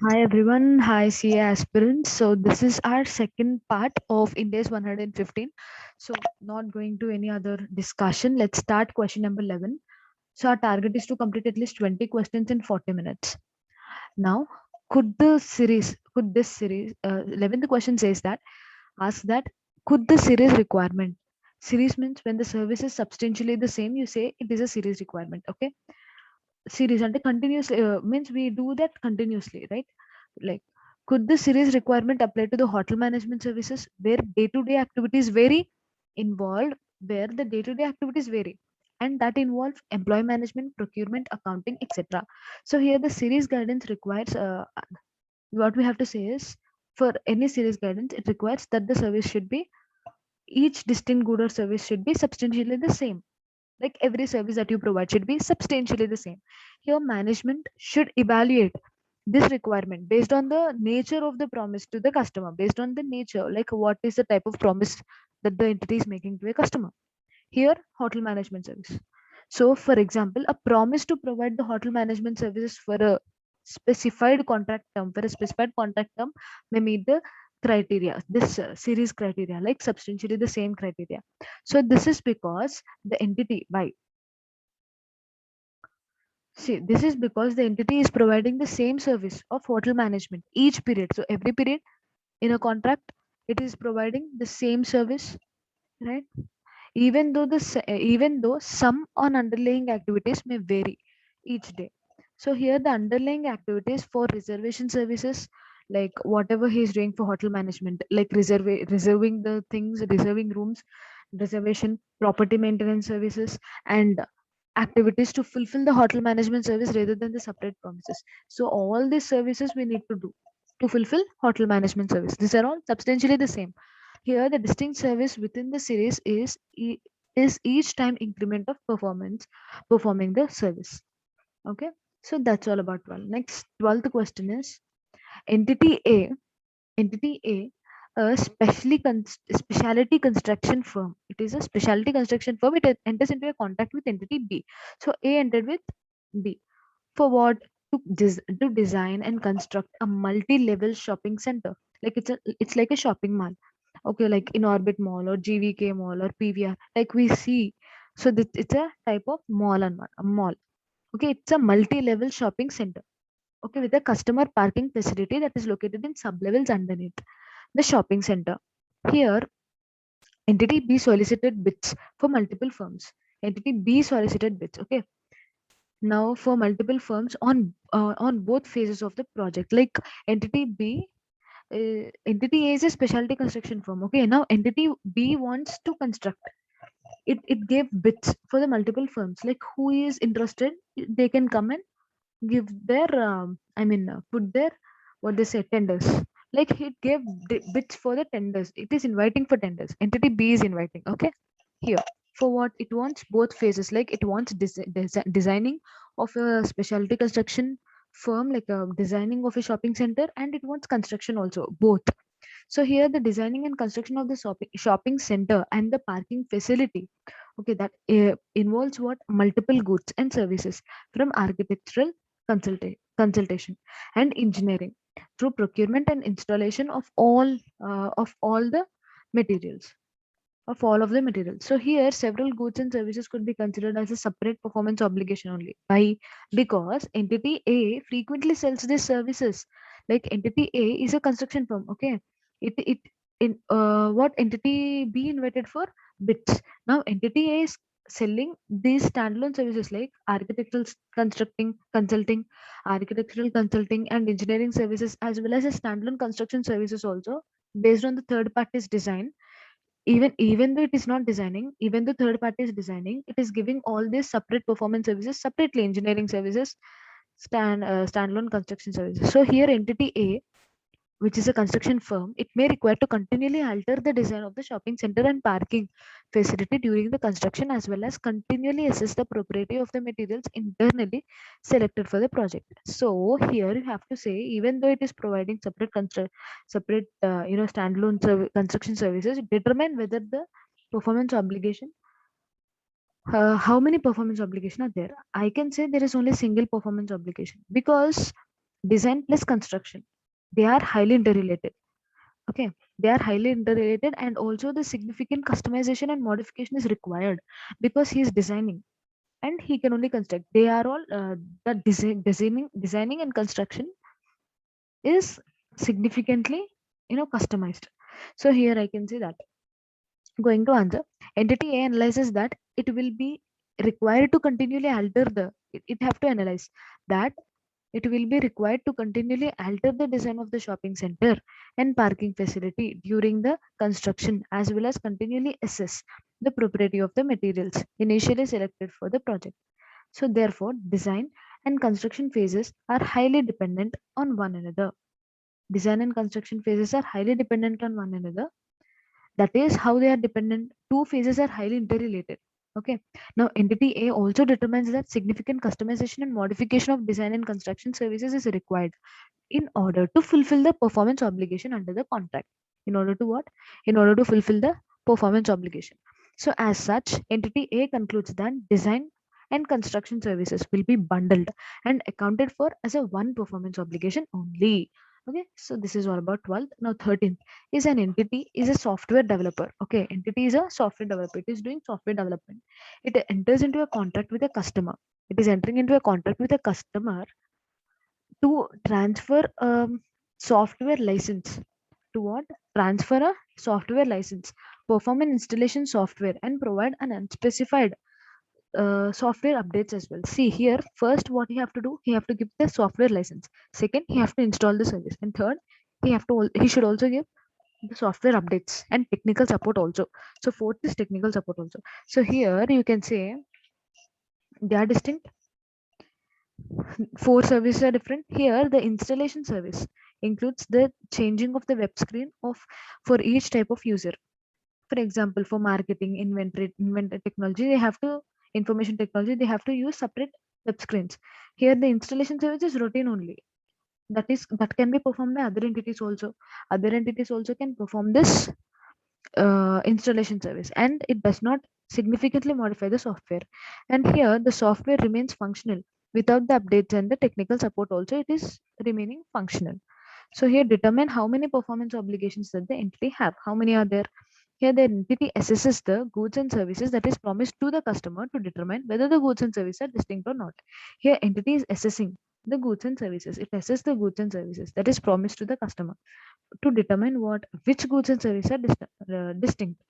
Hi everyone, hi CA aspirants. So this is our second part of India's 115. So not going to any other discussion. Let's start question number 11. So our target is to complete at least 20 questions in 40 minutes. Now, could this series, 11th question says that, ask that, could the series requirement, series means when the service is substantially the same, you say it is a series requirement, okay? Series and continuously means we do that continuously, right? Like, could the series requirement apply to the hotel management services where day-to-day activities vary involved, where the day-to-day activities vary, and that involve employee management, procurement, accounting, etc. So here the series guidance requires what we have to say is, for any series guidance it requires that the service should be, each distinct good or service should be substantially the same, like every service that you provide should be substantially the same. Here management should evaluate this requirement based on the nature of the promise to the customer, based on the nature, like what is the type of promise that the entity is making to a customer. Here hotel management service, so for example a promise to provide the hotel management services for a specified contract term, for a specified contract term may meet the criteria, this series criteria, like substantially the same criteria. So this is because the entity, why, see, this is because the entity is providing the same service of hotel management each period. So every period in a contract, it is providing the same service, right? Even though some on underlying activities may vary each day. So here the underlying activities for reservation services, like whatever he is doing for hotel management, like reserving the things, reserving rooms, reservation, property maintenance services, and activities to fulfill the hotel management service rather than the separate promises. So all these services we need to do to fulfill hotel management service. These are all substantially the same. Here the distinct service within the series is each time increment of performance performing the service. Okay. So that's all about 12. Next 12th question is, entity A entity a specialty construction firm. It is a specialty construction firm. It enters into a contract with entity B. So A entered with B for what? To design and construct a multi-level shopping center. Like it's like a shopping mall. Okay, like in Orbit Mall or GVK Mall or PVR, like we see. So this, it's a type of mall and a mall. Okay, it's a multi-level shopping center. Okay, with a customer parking facility that is located in sub-levels underneath the shopping center. Here, entity B solicited bids for multiple firms. Entity B solicited bids. Okay, now for multiple firms on both phases of the project. Like entity B, entity A is a specialty construction firm. Okay, now entity B wants to construct. It gave bids for the multiple firms. Like who is interested, they can come and give their put their, what they say, tenders. Like it gave bids for the tenders, it is inviting for tenders, entity B is inviting. Okay, here for what it wants, both phases, like it wants designing of a specialty construction firm, like a designing of a shopping center, and it wants construction also, both. So here the designing and construction of the shopping center and the parking facility, okay, that involves what, multiple goods and services, from architectural consultation and engineering through procurement and installation of all the materials, of all of the materials. So here several goods and services could be considered as a separate performance obligation only. Why? Because entity A frequently sells these services. Like entity A is a construction firm. Okay, it in what entity B invited for bids. Now entity A is selling these standalone services like architectural consulting and engineering services, as well as a standalone construction services also, based on the third party's design. Even though it is not designing, even though third party is designing, it is giving all these separate performance services separately, engineering services, standalone construction services. So here entity A, which is a construction firm, it may require to continually alter the design of the shopping center and parking facility during the construction, as well as continually assess the propriety of the materials internally selected for the project. So here you have to say, even though it is providing separate standalone construction services, determine whether the performance obligation, how many performance obligation are there. I can say there is only single performance obligation, because design plus construction, they are highly interrelated. Okay, they are highly interrelated, and also the significant customization and modification is required because he is designing and he can only construct. They are all the designing and construction is significantly, customized. So here I can say that, going to answer, entity A analyzes that it will be required to continually alter it have to analyze that it will be required to continually alter the design of the shopping center and parking facility during the construction, as well as continually assess the propriety of the materials initially selected for the project. So therefore, design and construction phases are highly dependent on one another. Design and construction phases are highly dependent on one another. That is how they are dependent. Two phases are highly interrelated. Okay. Now, entity A also determines that significant customization and modification of design and construction services is required in order to fulfill the performance obligation under the contract. In order to what? In order to fulfill the performance obligation. So, as such, entity A concludes that design and construction services will be bundled and accounted for as a one performance obligation only. Okay, so this is all about 12th. Now, 13th is an entity is a software developer. Okay, entity is a software developer. It is doing software development. It enters into a contract with a customer. It is entering into a contract with a customer to transfer software license. To what? Transfer a software license, perform an installation software, and provide an unspecified software updates as well. See here, first what he have to do, he have to give the software license. Second, he have to install the service, and third, he should also give the software updates and technical support also. So fourth is technical support also. So here you can say they are distinct. Four services are different. Here, the installation service includes the changing of the web screen of for each type of user. For example, for marketing, inventory technology, they have to information technology, they have to use separate web screens. Here, the installation service is routine only. That can be performed by other entities also. Other entities also can perform this installation service, and it does not significantly modify the software. And here the software remains functional without the updates, and the technical support also it is remaining functional. So here determine how many performance obligations that the entity have. How many are there? Here the entity assesses the goods and services that is promised to the customer to determine whether the goods and services are distinct or not. Here entity is assessing the goods and services. It assesses the goods and services that is promised to the customer to determine which goods and services are distinct.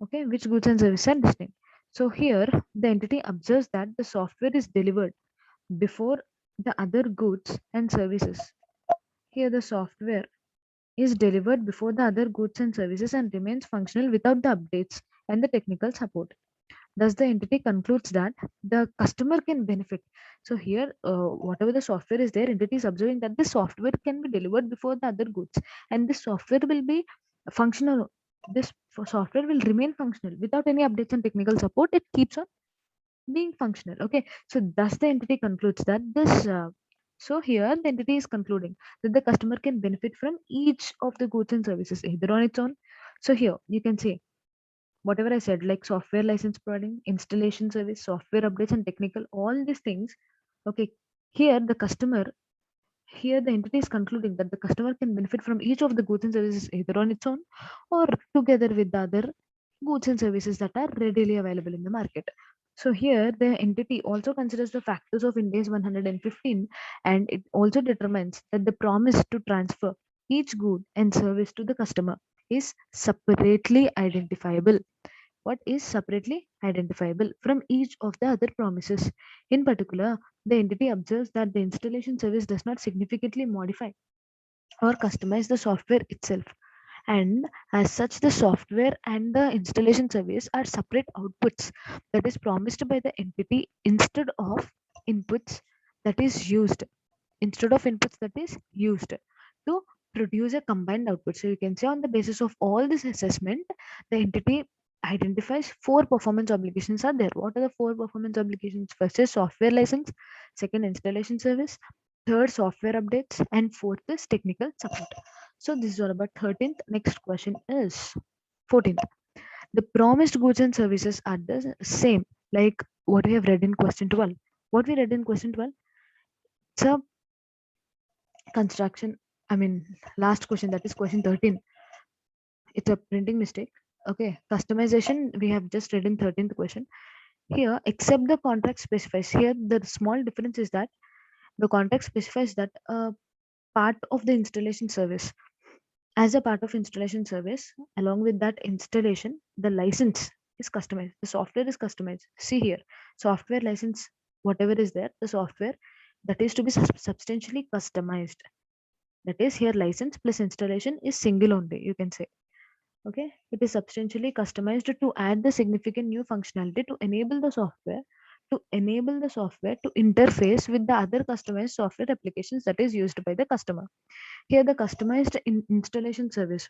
Okay, which goods and services are distinct. So here the entity observes that the software is delivered before the other goods and services. Here the software is delivered before the other goods and services and remains functional without the updates and the technical support. Thus, the entity concludes that the customer can benefit. So here, whatever the software is there, entity is observing that the software can be delivered before the other goods, and this software will be functional. This software will remain functional without any updates and technical support. It keeps on being functional. Okay, so thus the entity concludes that this. So here the entity is concluding that the customer can benefit from each of the goods and services either on its own. So here you can say whatever I said, like software license providing, installation service, software updates, and technical, all these things. Okay, here the customer, here the entity is concluding that the customer can benefit from each of the goods and services either on its own or together with the other goods and services that are readily available in the market. So here the entity also considers the factors of Ind AS 115, and it also determines that the promise to transfer each good and service to the customer is separately identifiable. What is separately identifiable from each of the other promises. In particular, the entity observes that the installation service does not significantly modify or customize the software itself. And as such, the software and the installation service are separate outputs that is promised by the entity inputs that is used, instead of inputs that is used to produce a combined output. So you can say on the basis of all this assessment, the entity identifies four performance obligations are there. What are the four performance obligations? First is software license, second installation service, third software updates, and fourth is technical support. So this is all about 13th. Next question is 14th. The promised goods and services are the same like what we have read in question 12. What we read in question 12, it's a construction, I mean, last question, that is question 13. It's a printing mistake. Okay, customization, we have just read in 13th question. Here, except the contract specifies, here the small difference is that the contract specifies that part of the installation service, as a part of installation service, along with that installation, the license is customized, the software is customized. See here, software license, whatever is there, the software that is to be substantially customized. That is, here license plus installation is single only, you can say. Okay, it is substantially customized to add the significant new functionality to enable the software to interface with the other customized software applications that is used by the customer. Here the customized installation service,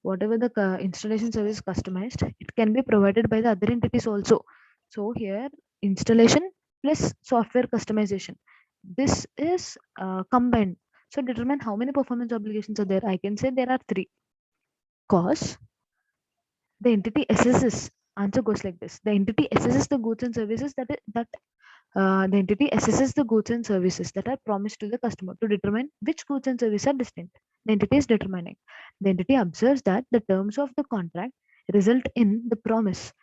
whatever the installation service customized, it can be provided by the other entities also. So here, installation plus software customization, this is combined. So determine how many performance obligations are there. I can say there are three, cause the entity assesses, answer goes like this: the entity assesses the goods and services the entity assesses the goods and services that are promised to the customer to determine which goods and services are distinct. The entity is determining. The entity observes that the terms of the contract result in the promise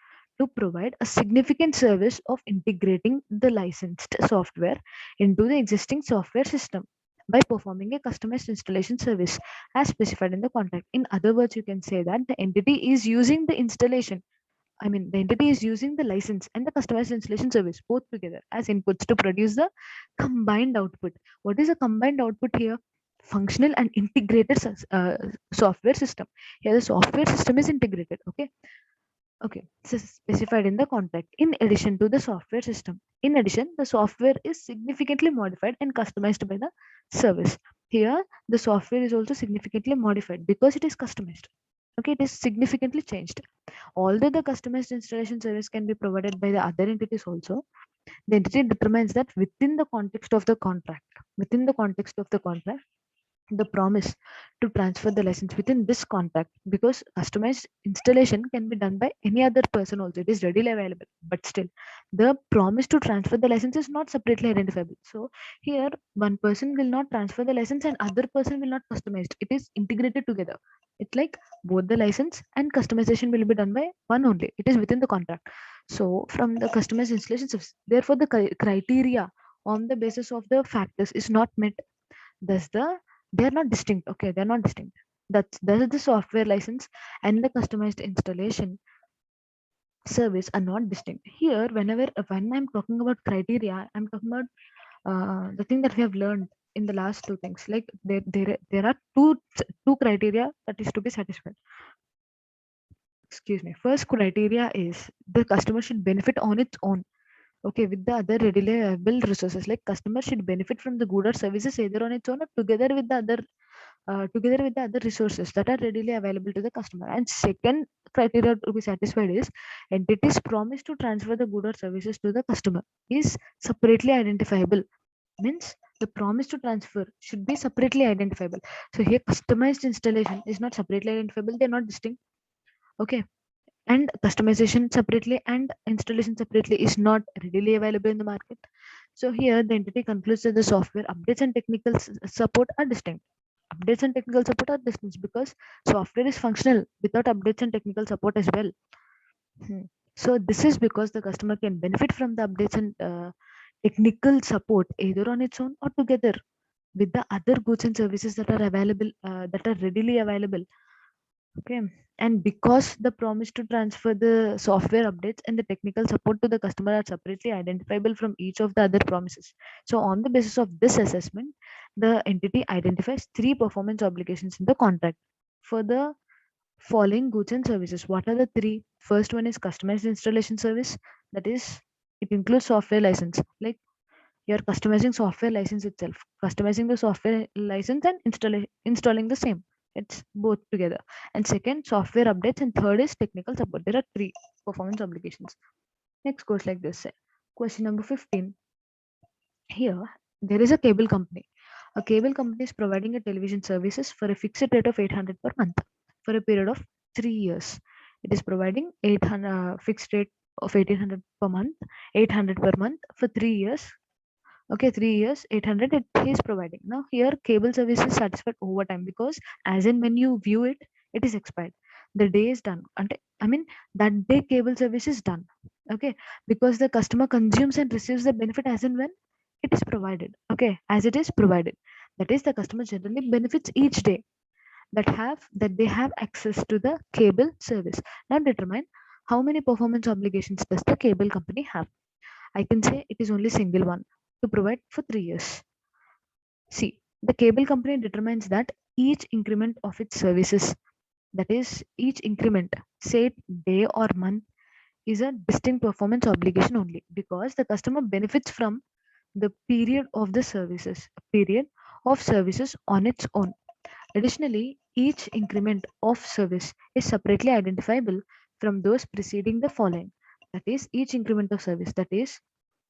to provide a significant service of integrating the licensed software into the existing software system by performing a customized installation service as specified in the contract. In other words, you can say that the entity is using the installation, I mean, the entity is using the license and the customized installation service both together as inputs to produce the combined output. What is a combined output here? Functional and integrated software system. Here, the software system is integrated. Okay. Okay. This is specified in the contract. In addition to the software system, in addition, the software is significantly modified and customized by the service. Here, the software is also significantly modified because it is customized. Okay, it is significantly changed. Although the customized installation service can be provided by the other entities also, the entity determines that within the context of the contract, the promise to transfer the license within this contract, because customized installation can be done by any other person also, it is readily available, but still the promise to transfer the license is not separately identifiable. So here one person will not transfer the license and other person will not customize it, it is integrated together. It's like both the license and customization will be done by one only, it is within the contract. So from the customized installation service, therefore the criteria on the basis of the factors is not met. Thus they are not distinct. Okay, they're not distinct. That's the software license and the customized installation service are not distinct. Here, when I'm talking about criteria, I'm talking about the thing that we have learned in the last two things. Like there are two criteria that is to be satisfied. Excuse me. First criteria is the customer should benefit on its own. Okay, with the other readily available resources, like customer should benefit from the good or services either on its own or together with the other resources that are readily available to the customer. And second criteria to be satisfied is entities promise to transfer the good or services to the customer is separately identifiable. Means the promise to transfer should be separately identifiable. So here customized installation is not separately identifiable, they're not distinct. Okay, and customization separately and installation separately is not readily available in the market. So here the entity concludes that the software updates and technical support are distinct. Updates and technical support are distinct because software is functional without updates and technical support as well. So this is because the customer can benefit from the updates and technical support either on its own or together with the other goods and services that are available, that are readily available. Okay, and because the promise to transfer the software updates and the technical support to the customer are separately identifiable from each of the other promises. So on the basis of this assessment, the entity identifies three performance obligations in the contract for the following goods and services. What are the three? First one is customized installation service, that is, it includes software license, like you're customizing software license itself, customizing the software license and installing the same, it's both together. And second, software updates, and third is technical support. There are three performance obligations. Next goes like this. Question number 15. Here there is a cable company. A cable company is providing a television services for a fixed rate of 800 per month for a period of 3 years. It is providing 800 fixed rate of 1800 per month, 800 per month for 3 years Okay, 3 years, 800 it is providing. Now here cable service is satisfied over time because as in when you view it, it is expired. The day is done. I mean that day cable service is done. Okay, because the customer consumes and receives the benefit as and when it is provided. Okay, as it is provided. That is the customer generally benefits each day that they have access to the cable service. Now determine how many performance obligations does the cable company have. I can say it is only single one to provide for 3 years. See, the cable company determines that each increment of its services, that is, each increment, say day or month, is a distinct performance obligation only because the customer benefits from the period of services on its own. Additionally, each increment of service is separately identifiable from those preceding the following. That is, each increment of service, that is,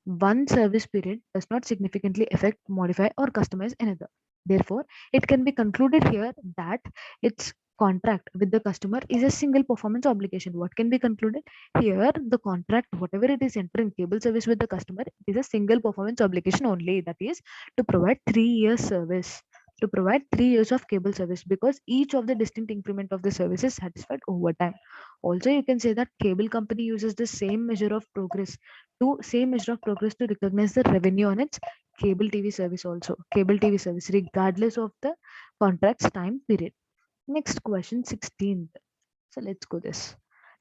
one service period does not significantly affect, modify, or customize another. Therefore, it can be concluded here that its contract with the customer is a single performance obligation. What can be concluded? Here, the contract, whatever it is entering cable service with the customer, it is a single performance obligation only. That is to provide 3 years service. To provide 3 years of cable service because each of the distinct increment of the service is satisfied over time. Also, you can say that cable company uses the same measure of progress to recognize the revenue on its cable TV service also. Cable TV service regardless of the contract's time period. Next question, 16th. So let's go this.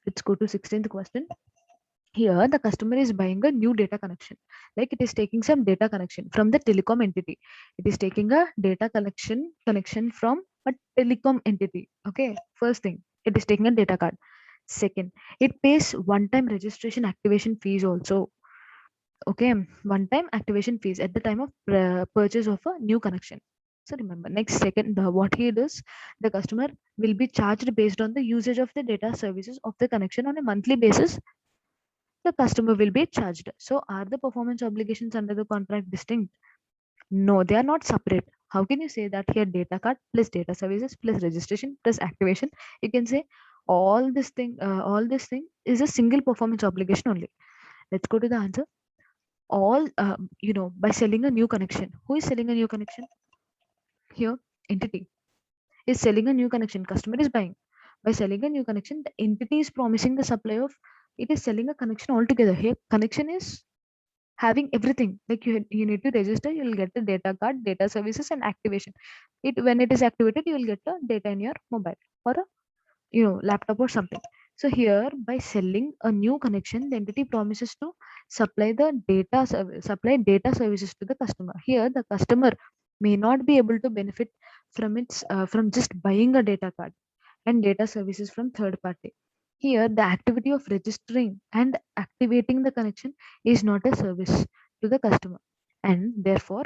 Let's go to 16th question. Here the customer is buying a new data connection. Like it is taking some data connection from the telecom entity. It is taking a data connection from a telecom entity. Okay, first thing, it is taking a data card. Second, it pays one-time registration activation fees also. Okay, one-time activation fees at the time of purchase of a new connection. So remember, next second, what he does, the customer will be charged based on the usage of the data services of the connection on a monthly basis. The customer will be charged. So are the performance obligations under the contract distinct? No, they are not separate. How can you say that here data card plus data services plus registration plus activation? You can say all this thing is a single performance obligation only. Let's go to the answer. All by selling a new connection. Who is selling a new connection? Here, entity is selling a new connection. Customer is buying. By selling a new connection, the entity is promising the supply of. It is selling a connection altogether. Here, connection is having everything. Like you need to register. You will get the data card, data services, and activation. It when it is activated, you will get the data in your mobile or a laptop or something. So here by selling a new connection, the entity promises to supply data services to the customer. Here the customer may not be able to benefit from just buying a data card and data services from third party. Here the activity of registering and activating the connection is not a service to the customer and therefore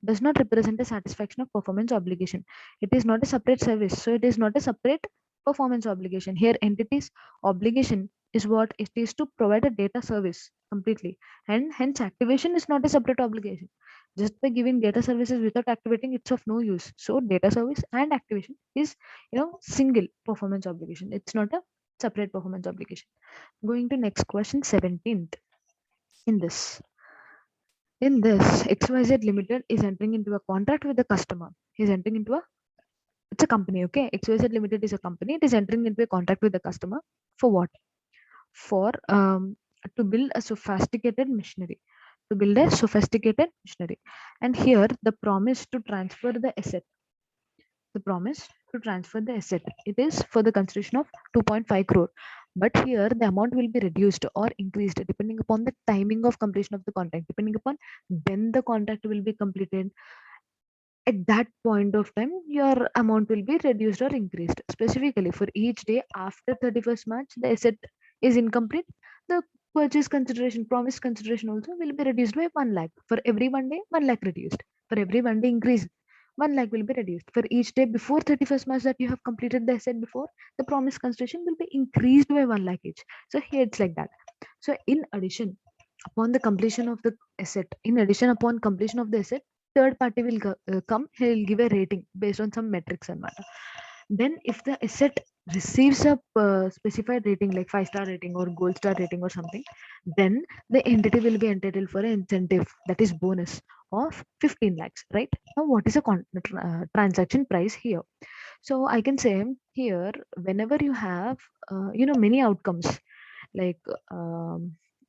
does not represent a satisfaction of performance obligation. It is not a separate service, so it is not a separate performance obligation. Here, entity's obligation is what it is to provide a data service completely, and hence activation is not a separate obligation. Just by giving data services without activating, it's of no use. So, data service and activation is single performance obligation. It's not a separate performance obligation. Going to next question, 17th. In this, XYZ Limited is entering into a contract with the customer. He's entering into it's a company, okay? XYZ Limited is a company. It is entering into a contract with the customer for what? For to build a sophisticated machinery. To build a sophisticated machinery. And here the promise to transfer the asset. The promise to transfer the asset. It is for the consideration of 2.5 crore. But here the amount will be reduced or increased depending upon the timing of completion of the contract, depending upon when the contract will be completed. At that point of time, your amount will be reduced or increased. Specifically for each day after 31st March, the asset is incomplete. The purchase consideration, promise consideration also will be reduced by 1 lakh. For every 1 day, 1 lakh reduced. For every 1 day increase, 1 lakh will be reduced. For each day before 31st March that you have completed the asset before, the promise consideration will be increased by 1 lakh each. So here it's like that. So in addition, upon the completion of the asset, upon completion of the asset, third party will come. He will give a rating based on some metrics and matter. Then if the asset receives a specified rating like 5-star rating or gold star rating or something, then the entity will be entitled for an incentive, that is bonus of 15 lakhs, right? Now what is a transaction price here? So I can say here, whenever you have many outcomes, like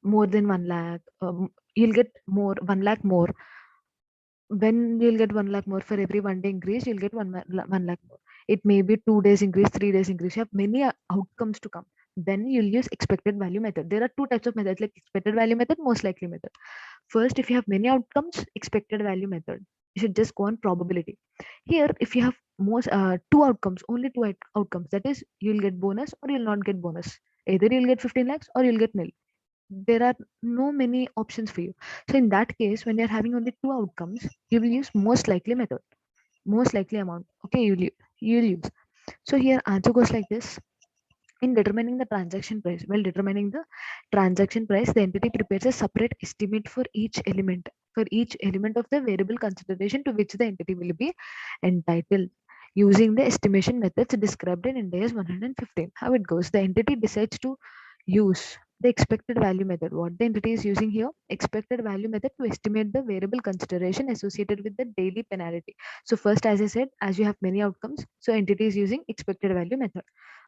more than 1 lakh, you'll get more 1 lakh more. When you'll get 1 lakh more for every 1 day increase, you'll get 1 lakh more. It may be 2 days increase, 3 days increase. You have many outcomes to come. Then you'll use expected value method. There are two types of methods, like expected value method, most likely method. First, if you have many outcomes, expected value method. You should just go on probability. Here, if you have most two outcomes, only two outcomes, that is, you'll get bonus or you'll not get bonus. Either you'll get 15 lakhs or you'll get nil. There are no many options for you. So in that case, when you're having only two outcomes, you will use most likely method, most likely amount. Okay, you'll use. So here answer goes like this. In determining the transaction price, while determining the transaction price, the entity prepares a separate estimate for each element of the variable consideration to which the entity will be entitled, using the estimation methods described in Ind AS 115. How it goes: the entity decides to use the expected value method. What the entity is using here? Expected value method to estimate the variable consideration associated with the daily penalty. So first, as I said, as you have many outcomes, so entity is using expected value method.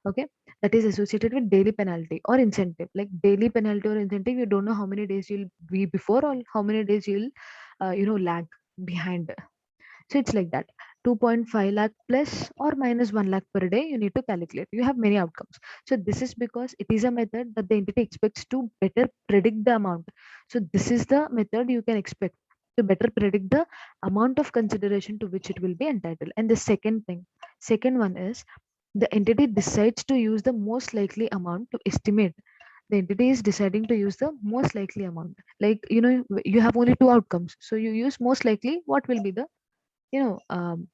Okay, that is associated with daily penalty or incentive. Like daily penalty or incentive, you don't know how many days you'll be before or how many days you'll lag behind. So it's like that. 2.5 lakh plus or minus 1 lakh per day, you need to calculate. You have many outcomes. So this is because it is a method that the entity expects to better predict the amount. So this is the method you can expect to better predict the amount of consideration to which it will be entitled. And the second one is, the entity decides to use the most likely amount to estimate. The entity is deciding to use the most likely amount. Like, you have only two outcomes. So you use most likely, what will be the, you know, um,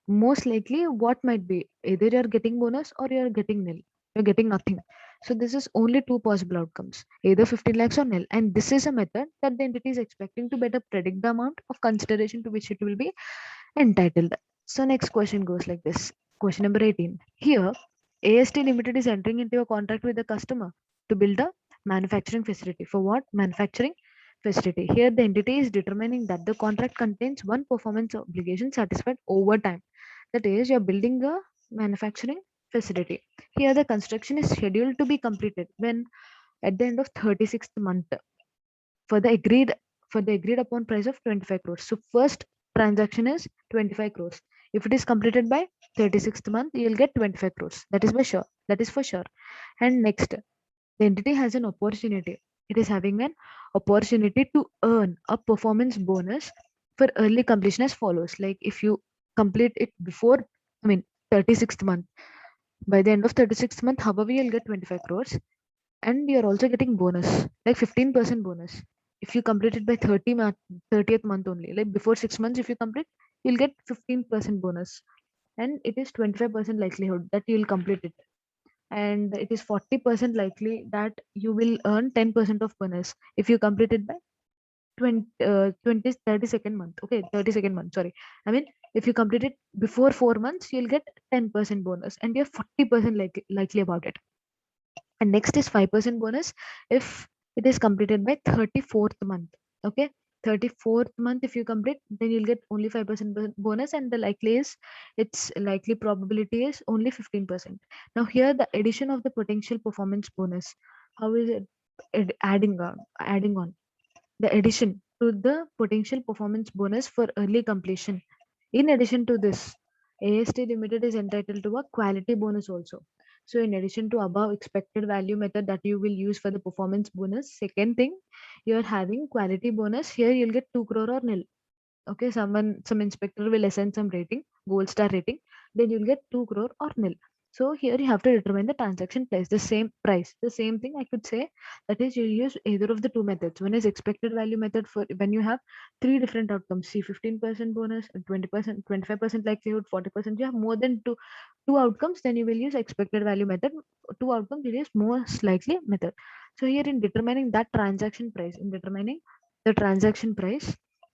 most likely what might be, either you're getting bonus or you're getting nil, you're getting nothing. So this is only two possible outcomes, either 15 lakhs or nil. And this is a method that the entity is expecting to better predict the amount of consideration to which it will be entitled. So next question goes like this. Question number 18. Here, AST Limited is entering into a contract with the customer to build a manufacturing facility. For what? Manufacturing facility. Here, the entity is determining that the contract contains one performance obligation satisfied over time. That is, you're building a manufacturing facility. Here, the construction is scheduled to be completed when at the end of 36th month for the agreed upon price of 25 crores. So first transaction is 25 crores. If it is completed by 36th month, you'll get 25 crores. That is for sure. That is for sure. And next, the entity has an opportunity. It is having an opportunity to earn a performance bonus for early completion as follows. Like if you complete it before, 36th month, by the end of 36th month, however, you'll get 25 crores, and you're also getting bonus, like 15% bonus. If you complete it by 30th month only, like before 6 months, if you complete, you'll get 15% bonus, and it is 25% likelihood that you'll complete it, and it is 40% likely that you will earn 10% of bonus if you complete it by 32nd month. Okay, 32nd month, sorry. If you complete it before 4 months, you'll get 10% bonus, and you're 40% likely about it. And next is 5% bonus if it is completed by 34th month. Okay, 34th month, if you complete, then you'll get only 5% bonus, and the likely is, its likely probability is only 15%. Now here, the addition of the potential performance bonus, how is it adding on the addition to the potential performance bonus for early completion. In addition to this, AST Limited is entitled to a quality bonus also. So, in addition to above expected value method that you will use for the performance bonus, second thing, you are having quality bonus. Here, you'll get 2 crore or nil. Okay, some inspector will assign some rating, gold star rating, then you'll get 2 crore or nil. So here you have to determine the transaction price, the same thing I could say. That is, you use either of the two methods. One is expected value method for when you have three different outcomes, see 15% bonus, 20%, 25% likelihood, 40%. You have more than two outcomes, then you will use expected value method. Two outcomes, you use most likely method. So here, in determining the transaction price,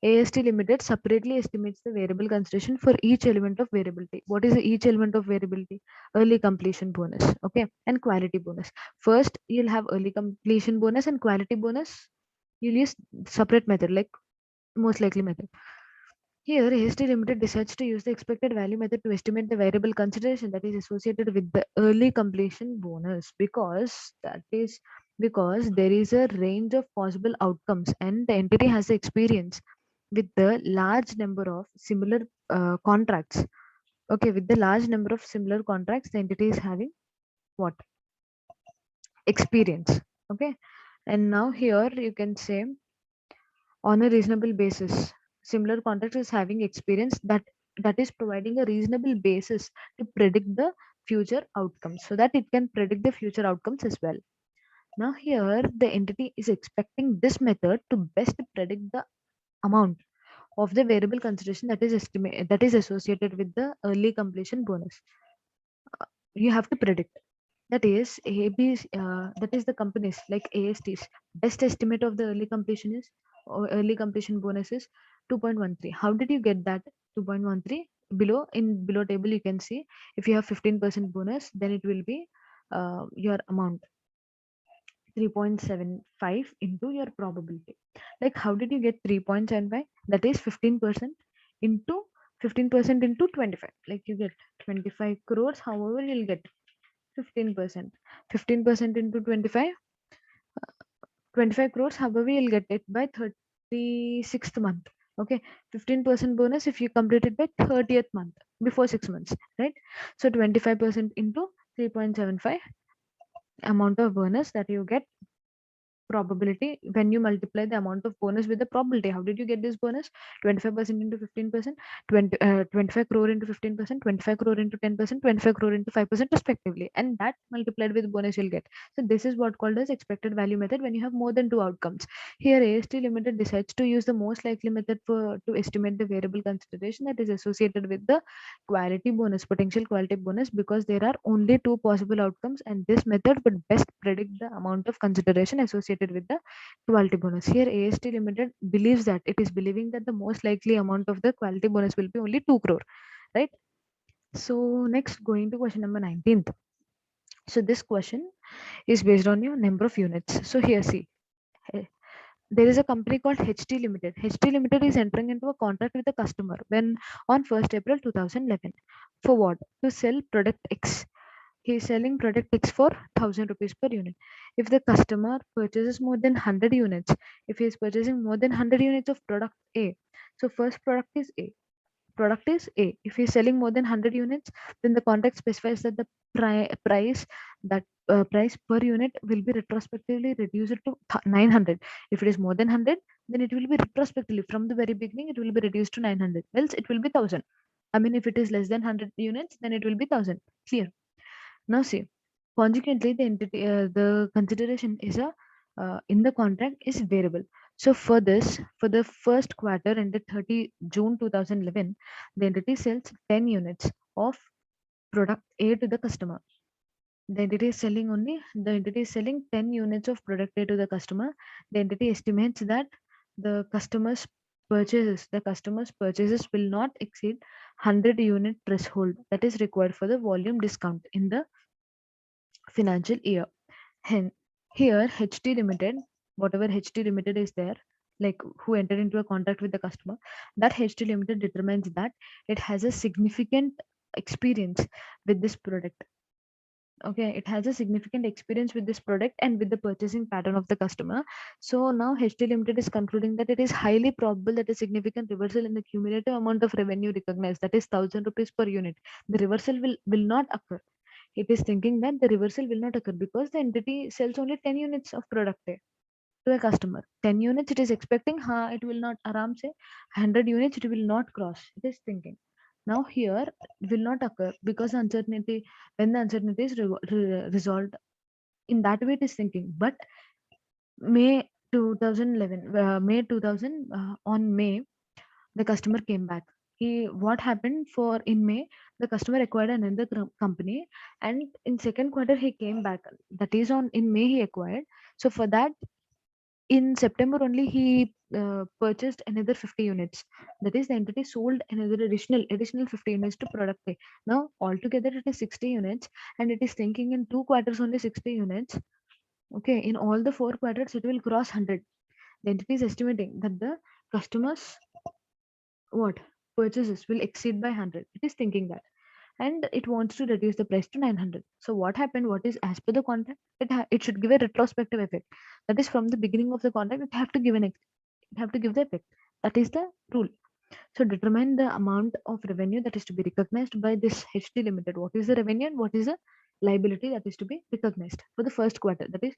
AST Limited separately estimates the variable consideration for each element of variability. What is each element of variability? Early completion bonus, okay, and quality bonus. First, you'll have early completion bonus and quality bonus. You'll use separate method, like most likely method. Here, AST Limited decides to use the expected value method to estimate the variable consideration that is associated with the early completion bonus, because there is a range of possible outcomes and the entity has the experience with the large number of similar contracts. Okay, with the large number of similar contracts, the entity is having what? Experience. Okay, and now here you can say on a reasonable basis. Similar contract is having experience that is providing a reasonable basis to predict the future outcomes, so that it can predict the future outcomes as well. Now here the entity is expecting this method to best predict the amount of the variable consideration that is associated with the early completion bonus. You have to predict. That is AB's, that is the companies like AST's best estimate of the early completion is, or early completion bonus is 2.13. How did you get that 2.13? Below table you can see, if you have 15% bonus, then it will be your amount 3.75 into your probability. Like how did you get 3.75? That is 15% into 15% into 25. Like you get 25 crores. However, you'll get 15%. 15% into 25, 25 crores. However, you'll get it by 36th month. Okay, 15% bonus if you complete it by 30th month, before 6 months, right? So 25% into 3.75 amount of bonus that you get, probability, when you multiply the amount of bonus with the probability. How did you get this bonus? 25% into 15%, 25 crore into 15%, 25 crore into 10%, 25 crore into 5% respectively, and that multiplied with bonus you'll get. So this is what called as expected value method when you have more than two outcomes. Here AST Limited decides to use the most likely method to estimate the variable consideration that is associated with the quality bonus, potential quality bonus, because there are only two possible outcomes and this method would best predict the amount of consideration associated with the quality bonus. Here AST Limited believes that it is believing that the most likely amount of the quality bonus will be only 2 crore, right? So next, going to question number 19th. So this question is based on your number of units. So here see, there is a company called HT Limited. HT Limited is entering into a contract with the customer when on 1st April 2011. For what? To sell product X. He is selling product X for 1000 rupees per unit. If the customer purchases more than 100 units, if he is purchasing more than 100 units of product A, so first product is A. Product is A. If he is selling more than 100 units, then the contract specifies that the price price per unit will be retrospectively reduced to 900. If it is more than 100, then it will be retrospectively from the very beginning it will be reduced to 900. Else it will be 1000. I mean, if it is less than 100 units, then it will be 1000. Clear? Now see, consequently, the consideration is a in the contract is variable. So for this, for the first quarter ended 30 June 2011, the entity sells 10 units of product A to the customer. The entity is selling 10 units of product A to the customer. The entity estimates that the customer's purchases will not exceed 100 unit threshold that is required for the volume discount in the financial year. Hence, here HT Limited, whatever HT Limited is there, like who entered into a contract with the customer, that HT Limited determines that it has a significant experience with this product. Okay, it has a significant experience with this product and with the purchasing pattern of the customer. So now HT Limited is concluding that it is highly probable that a significant reversal in the cumulative amount of revenue recognized, that is 1000 rupees per unit, the reversal will not occur. It is thinking that the reversal will not occur because the entity sells only 10 units of product A to a customer. 10 units it is expecting, it will not aram say 100 units it will not cross. It is thinking. Now here it will not occur because uncertainty, when the uncertainty is resolved, in that way it is thinking. But May 2011, May 2000, on May, the customer came back. What happened for in May, the customer acquired another company, and in second quarter he came back. That is on in May he acquired. So for that In September only, he purchased another 50 units. That is, the entity sold another additional 50 units to product A. Now altogether it is 60 units, and it is thinking in 2 quarters only 60 units. Okay, in all the 4 quarters it will cross 100. The entity is estimating that the customers what purchases will exceed by 100. It is thinking that, and it wants to reduce the price to 900. So what happened? What is as per the contract? It should give a retrospective effect. That is, from the beginning of the contract, it have to give it have to give the effect. That is the rule. So determine the amount of revenue that is to be recognized by this HT Limited. What is the revenue and what is the liability that is to be recognized for the first quarter? That is,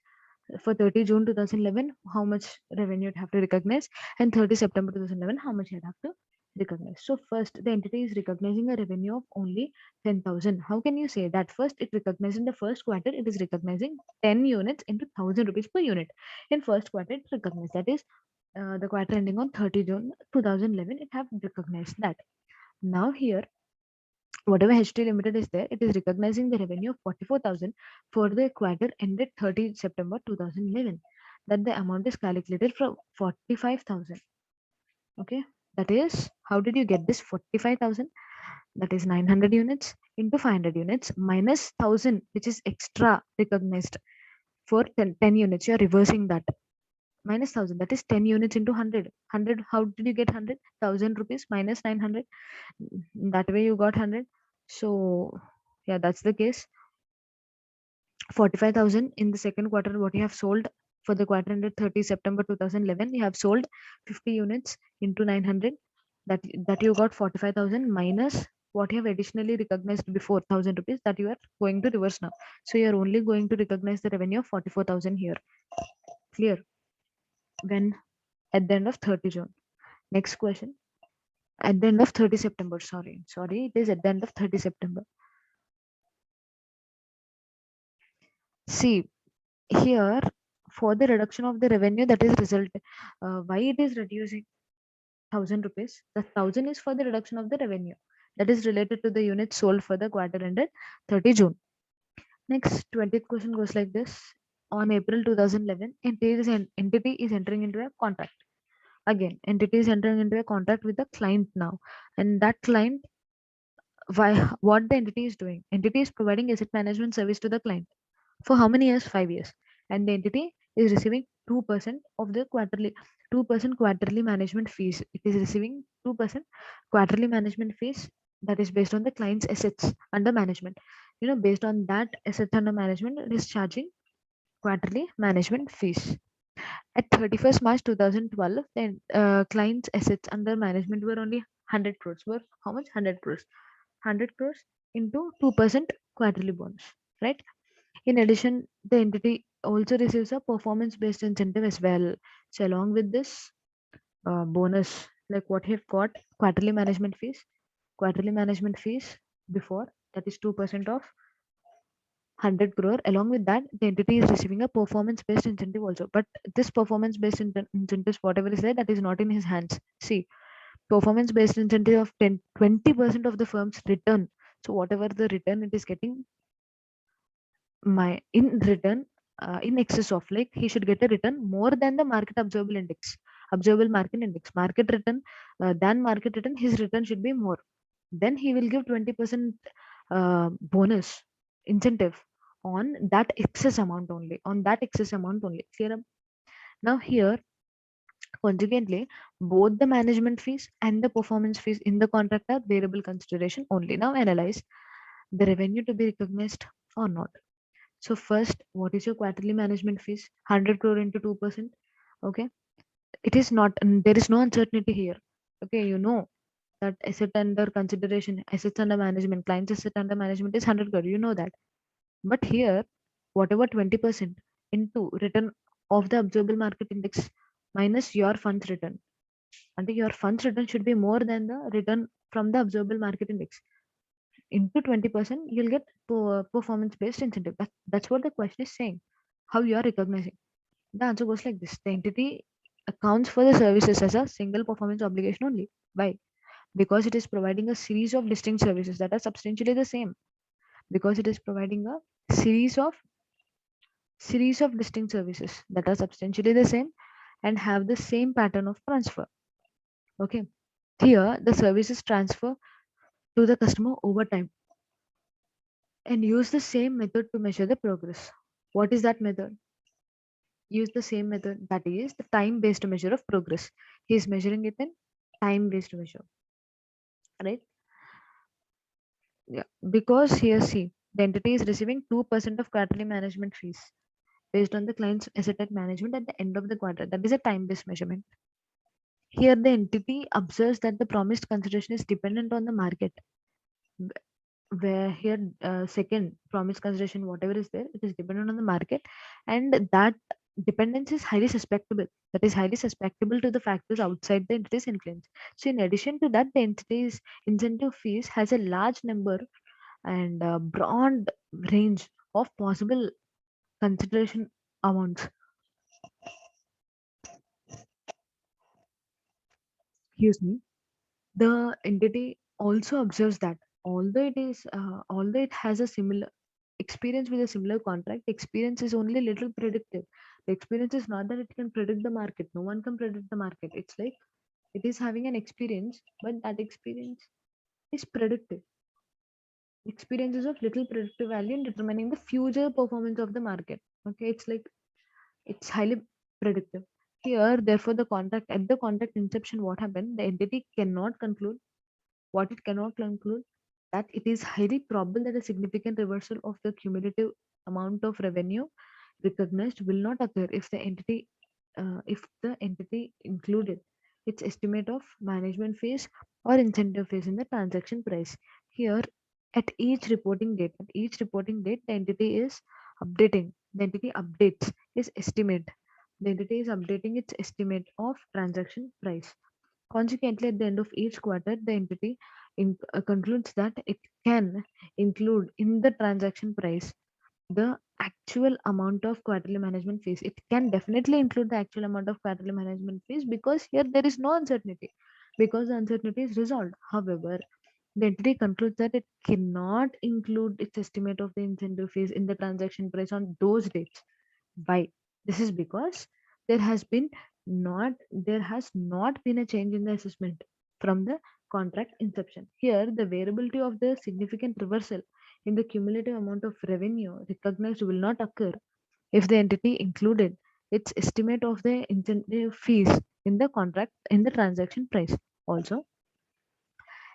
for 30 June 2011, how much revenue it have to recognize, and 30 September 2011, how much it have to recognize. So first, the entity is recognizing a revenue of only 10,000. How can you say that? First, it recognizes in the first quarter, it is recognizing 10 units into 1,000 rupees per unit. In first quarter, it recognized, that is, the quarter ending on 30 June 2011, it have recognized that. Now here, whatever HT Limited is there, it is recognizing the revenue of 44,000 for the quarter ended 30 September 2011. That the amount is calculated from 45,000. Okay, that is, how did you get this 45,000? That is 900 units into 500 units minus 1,000, which is extra recognized for 10 units. You are reversing that. Minus 1,000, that is 10 units into 100. 100, how did you get 100? 1,000 rupees minus 900. That way you got 100. So yeah, that's the case. 45,000 in the second quarter, what you have sold for the quarter ended 30 September 2011, you have sold 50 units into 900. That you got 45,000 minus what you have additionally recognized before, 1,000 rupees, that you are going to reverse now. So you are only going to recognize the revenue of 44,000 here. Clear? When at the end of 30 June. Next question. At the end of 30 September, sorry, it is at the end of 30 September. See, here, for the reduction of the revenue, that is result, why it is reducing 1,000 rupees? The 1,000 is for the reduction of the revenue. That is related to the units sold for the quarter ended 30 June. Next, 20th question goes like this. On April 2011, entity is entering into a contract. Again, entity is entering into a contract with the client now. And that client, what the entity is doing? Entity is providing asset management service to the client. For how many years? 5 years. And the entity is receiving 2% of the 2% quarterly management fees. It is receiving 2% quarterly management fees, that is based on the client's assets under management. Based on that assets under management, it is charging quarterly management fees. At 31st March 2012, the client's assets under management were only 100 crores. Were how much? 100 crores. 100 crores into 2% quarterly bonus, right? In addition, the entity also receives a performance-based incentive as well. So along with this bonus, like what he got, quarterly management fees before, that is 2% of 100 crore. Along with that, the entity is receiving a performance-based incentive also. But this performance-based incentives, whatever is there, that is not in his hands. See, performance-based incentive of 20% of the firm's return. So whatever the return it is getting, in return, in excess of, like, he should get a return more than the market observable market return, than market return. His return should be more. Then he will give 20% bonus incentive on that excess amount only. Clear? Now here, consequently, both the management fees and the performance fees in the contract are variable consideration only. Now analyze the revenue to be recognized or not. So first, what is your quarterly management fees? 100 crore into 2%. Okay. It is not, there is no uncertainty here. Okay. That assets under management, client's asset under management is 100 crore. You know that. But here, whatever 20% into return of the observable market index minus your funds return. And your funds return should be more than the return from the observable market index. Into 20%, you'll get performance-based incentive. That's what the question is saying. How you are recognizing? The answer goes like this. The entity accounts for the services as a single performance obligation only. Why? Because it is providing a series of distinct services that are substantially the same. Because it is providing a series of distinct services that are substantially the same. and have the same pattern of transfer. Okay. Here, the services transfer to the customer over time and use the same method to measure the progress. What is that method? Use the same method, that is the time based measure of progress. He is measuring it in time based measure, right? Yeah, because here see, the entity is receiving 2% of quarterly management fees based on the client's asset management at the end of the quarter. That is a time based measurement. Here, the entity observes that the promised consideration is dependent on the market. Where here, second promised consideration, whatever is there, it is dependent on the market, and that dependence is highly suspectable. That is highly suspectable to the factors outside the entity's influence. So, in addition to that, the entity's incentive fees has a large number and broad range of possible consideration amounts. Excuse me. The entity also observes that although it has a similar experience with a similar contract, experience is only little predictive. The experience is not that it can predict the market. No one can predict the market. It's like it is having an experience, but that experience is predictive. Experience is of little predictive value in determining the future performance of the market. Okay, it's like it's highly predictive. Here, therefore, the contract at the contract inception, what happened? The entity cannot conclude what it cannot conclude, that it is highly probable that a significant reversal of the cumulative amount of revenue recognized will not occur if the entity included its estimate of management fees or incentive fees in the transaction price. Here, at each reporting date, the entity updates its estimate. The entity is updating its estimate of transaction price. Consequently, at the end of each quarter, the entity concludes that it can include in the transaction price the actual amount of quarterly management fees. It can definitely include the actual amount of quarterly management fees because here there is no uncertainty, because the uncertainty is resolved. However, the entity concludes that it cannot include its estimate of the incentive fees in the transaction price on those dates. Why? This is because there has been there has not been a change in the assessment from the contract inception. Here, the variability of the significant reversal in the cumulative amount of revenue recognized will not occur if the entity included its estimate of the incentive fees in the contract in the transaction price. Also,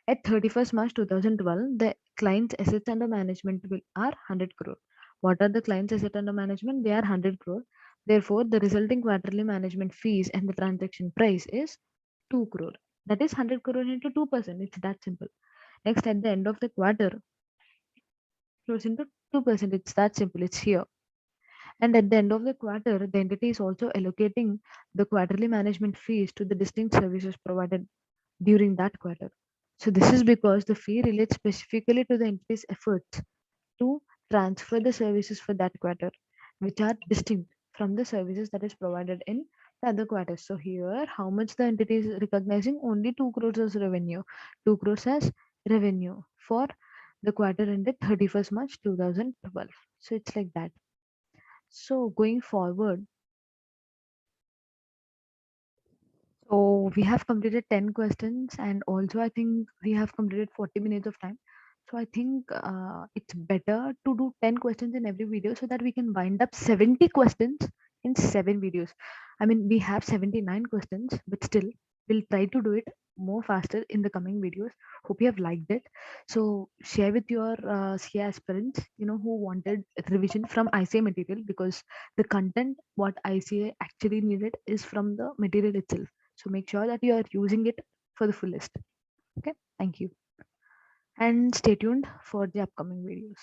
at 31st March 2012, the client's assets under management are 100 crore. What are the client's assets under management? They are 100 crore. Therefore, the resulting quarterly management fees and the transaction price is 2 crore. That is 100 crore into 2%. It's that simple. Next, at the end of the quarter, goes into 2%. It's that simple. It's here. And at the end of the quarter, the entity is also allocating the quarterly management fees to the distinct services provided during that quarter. So this is because the fee relates specifically to the entity's efforts to transfer the services for that quarter, which are distinct from the services that is provided in the other quarters. So here, how much the entity is recognizing? Only 2 crores as revenue. 2 crores as revenue for the quarter ended 31st March 2012. So it's like that. So going forward, so we have completed 10 questions, and also I think we have completed 40 minutes of time. So I think it's better to do 10 questions in every video so that we can wind up 70 questions in 7 videos. I mean, we have 79 questions, but still we'll try to do it more faster in the coming videos. Hope you have liked it. So share with your CA aspirants, who wanted revision from ICAI material, because the content what ICAI actually needed is from the material itself. So make sure that you are using it for the fullest. Okay, thank you. And stay tuned for the upcoming videos.